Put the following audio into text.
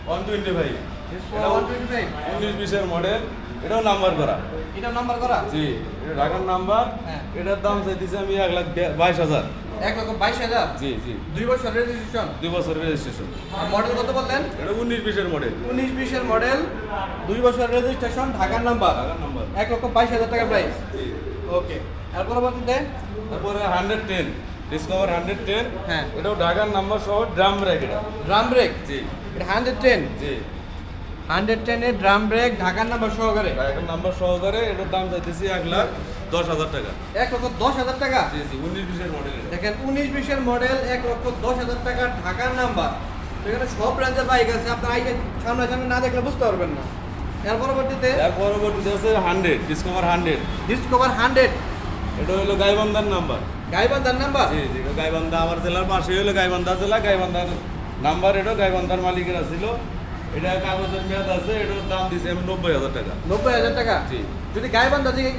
125 discover 125 19-20 model, এটাও number করা। এটা নাম্বার করা জি, এটা ঢাকার নাম্বার। হ্যাঁ। এটার দাম চাইতেছি আমি 1,22,000। 1,22,000 জি জি, 2 বছর রেজিস্ট্রেশন 2 বছরের রেজিস্ট্রেশন। আর মডেল কত বললেন এটা 19-20 মডেল। 19-20 মডেল 2 বছর রেজিস্ট্রেশন ঢাকার নাম্বার ঢাকার নাম্বার। 1,22,000 টাকা প্রাইস জি। ওকে আর পরবর্তীতে তারপরে 110 ডিসকভার 110। হ্যাঁ। এটাও ঢাকার নাম্বার সহ ড্রাম ব্রেক এটা। ড্রাম ব্রেক জি এটা 110 জি, 110 এর ড্রাম ব্রেক ঢাকার নাম্বার সহকারে ঢাকার নাম্বার সহকারে এটার দাম চাইতেছি 1,10,000 টাকা। 1,10,000 টাকা জি জি, 19-20 মডেল এটা। দেখেন 19-20 মডেল 1,10,000 টাকা ঢাকার নাম্বার সেখানে সব ব্র্যান্ডের বাইক আছে আপনার আইকে সামনে না দেখলে বুঝতে পারবেন না এর পরবর্তীতে এর পরবর্তীতে আছে 100 ডিসকভার 100। ডিসকভার 100 এটা হলো গাইবান্ধার নাম্বার। গাইবান্ধার নাম্বার জি জি, এটা গাইবান্ধা আমার জেলার পাশে হলো গাইবান্ধা জেলা। গাইবান্ধার নাম্বার, এটা গাইবান্ধার মালিকেরা ছিল। এটা কাগজের মেয়াদ আছে। এটার দাম দিয়েছি আমি 90,000 টাকা। 90,000 টাকা জি। যদি গাইবান্ধা থেকে